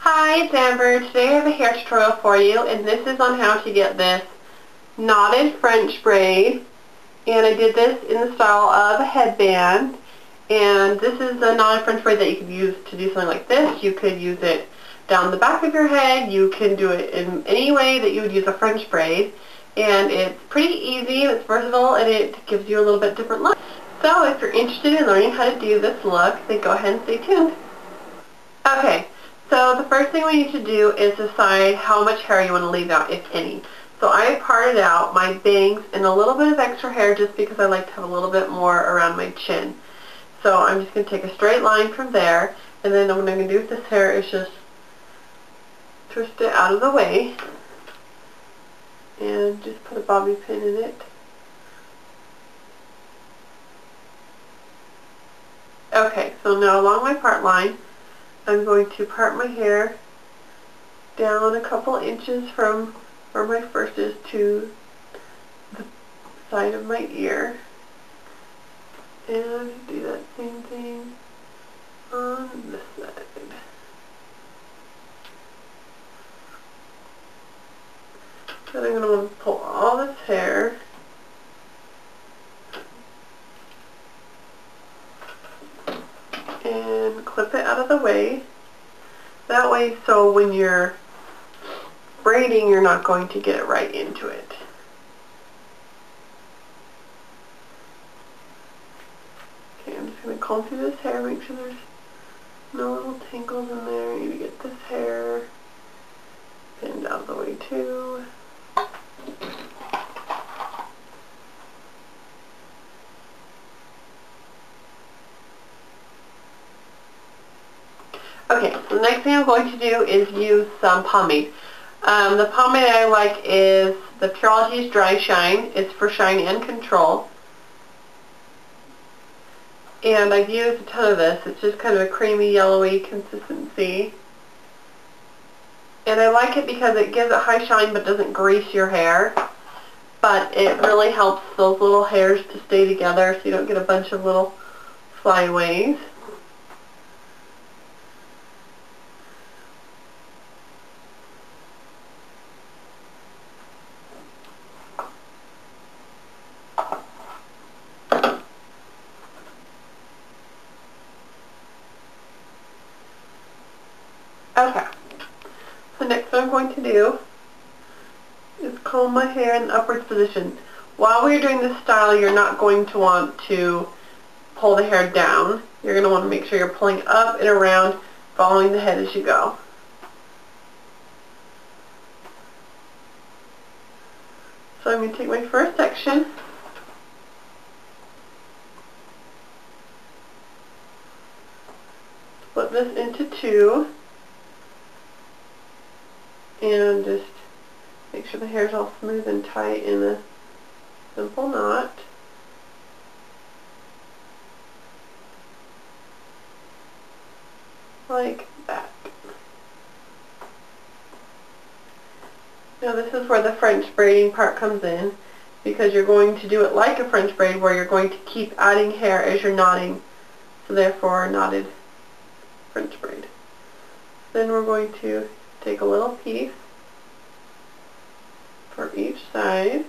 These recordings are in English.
Hi, it's Amber. Today I have a hair tutorial for you, and this is on how to get this knotted French braid. And I did this in the style of a headband. And this is a knotted French braid that you could use to do something like this. You could use it down the back of your head. You can do it in any way that you would use a French braid. And it's pretty easy, and it's versatile, and it gives you a little bit different look. So if you're interested in learning how to do this look, then go ahead and stay tuned. Okay. So the first thing we need to do is decide how much hair you want to leave out, if any. So I parted out my bangs and a little bit of extra hair just because I like to have a little bit more around my chin. So I'm just going to take a straight line from there, and then what I'm going to do with this hair is just twist it out of the way and just put a bobby pin in it. Okay, so now along my part line, I'm going to part my hair down a couple inches from where my first is to the side of my ear. And do that same thing on this side. Then I'm going to want to pull all this hair and clip it out of the way. That way, so when you're braiding, you're not going to get it right into it. Okay, I'm just going to comb through this hair, make sure there's no little tangles in there. I need to get this hair pinned out of the way too. Okay, so the next thing I'm going to do is use some pomade. The pomade I like is the Pureology's Dry Shine. It's for shine and control. And I've used a ton of this. It's just kind of a creamy, yellowy consistency. And I like it because it gives it high shine but doesn't grease your hair. But it really helps those little hairs to stay together so you don't get a bunch of little flyaways. Okay, so next what I'm going to do is comb my hair in the upwards position. While we're doing this style, you're not going to want to pull the hair down. You're going to want to make sure you're pulling up and around, following the head as you go. So I'm going to take my first section, split this into two, and just make sure the hair is all smooth and tight in a simple knot. Like that. Now this is where the French braiding part comes in, because you're going to do it like a French braid where you're going to keep adding hair as you're knotting, so therefore a knotted French braid. Then we're going to take a little piece for each side.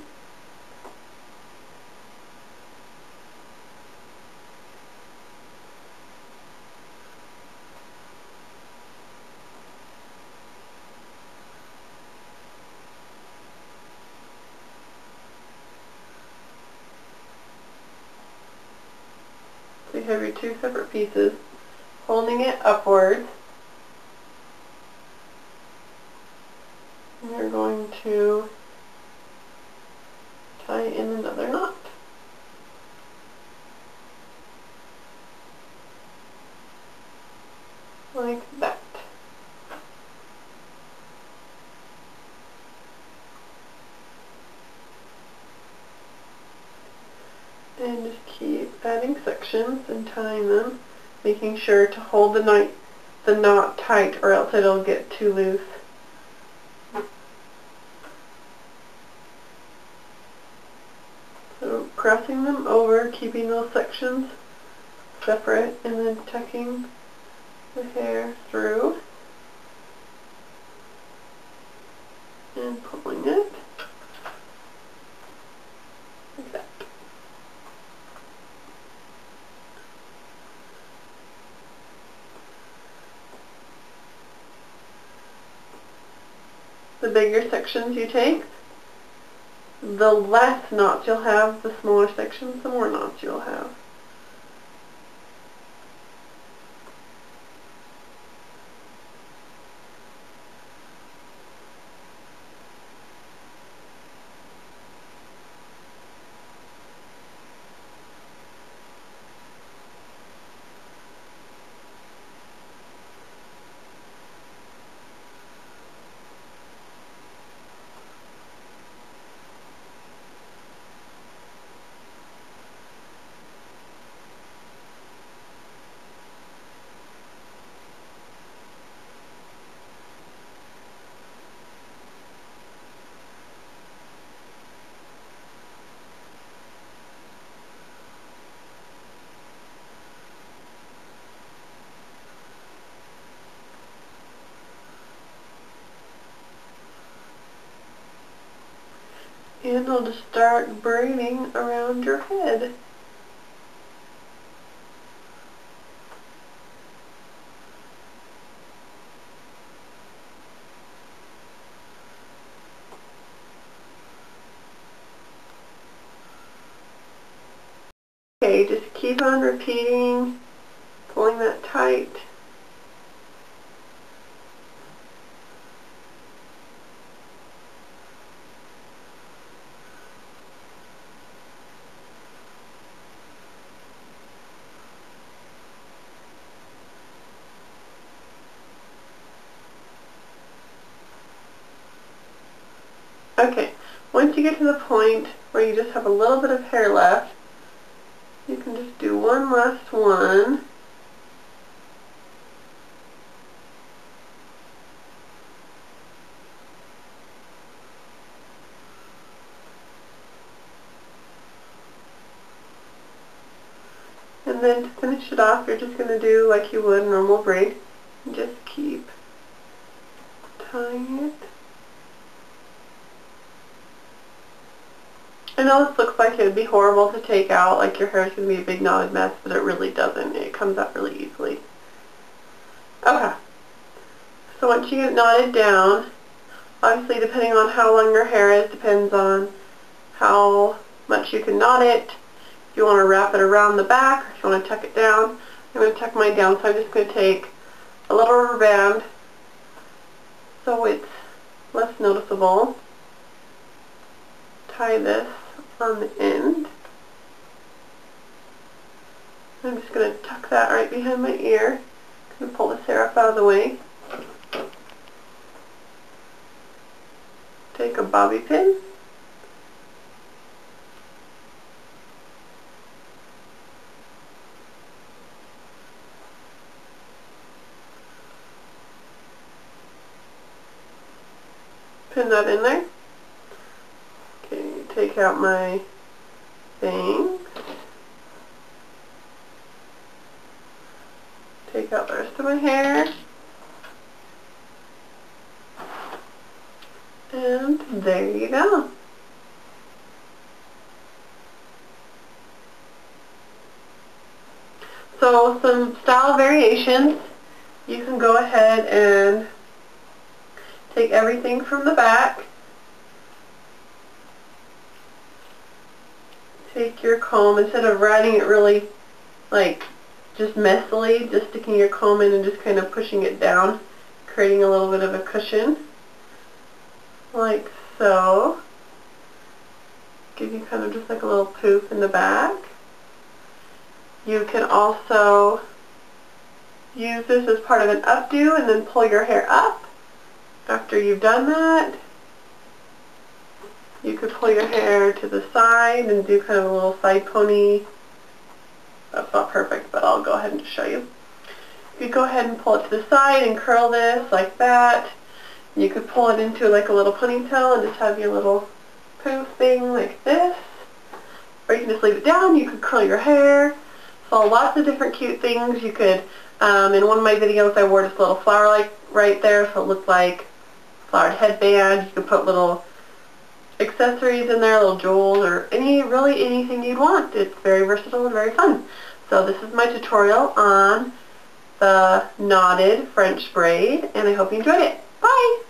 So you have your two separate pieces, holding it upwards. And you're going to tie in another knot. Like that. And just keep adding sections and tying them, making sure to hold the knot tight or else it'll get too loose. So crossing them over, keeping those sections separate, and then tucking the hair through. the bigger sections you take, the less knots you'll have. The smaller sections, the more knots you'll have. And I'll just start braiding around your head. Okay, just keep on repeating, pulling that tight. Okay, once you get to the point where you just have a little bit of hair left, you can just do one last one. And then to finish it off, you're just going to do like you would a normal braid. And just keep tying it. I know this looks like it would be horrible to take out, like your hair is going to be a big knotted mess, but it really doesn't. It comes out really easily. Okay. So once you get it knotted down, obviously depending on how long your hair is, depends on how much you can knot it. If you want to wrap it around the back, or if you want to tuck it down, I'm going to tuck mine down, so I'm just going to take a little rubber band so it's less noticeable. Tie this on the end. I'm just going to tuck that right behind my ear. I'm going to pull this hair up out of the way. Take a bobby pin. Pin that in there. Okay, take out my thing. Take out the rest of my hair. And there you go. So some style variations. You can go ahead and take everything from the back. Take your comb, instead of riding it really like just messily, just sticking your comb in and just kind of pushing it down, creating a little bit of a cushion, like so. Give you kind of just like a little poof in the back. You can also use this as part of an updo and then pull your hair up. After you've done that, you could pull your hair to the side and do kind of a little side pony. That's not perfect, but I'll go ahead and show you. You could go ahead and pull it to the side and curl this like that. You could pull it into like a little ponytail and just have your little poof thing like this. Or you can just leave it down. You could curl your hair. So lots of different cute things. You could, in one of my videos I wore this little flower like right there, so it looked like a flowered headband. You could put little accessories in there, little jewels, or really anything you'd want. It's very versatile and very fun. So this is my tutorial on the knotted French braid, and I hope you enjoyed it. Bye!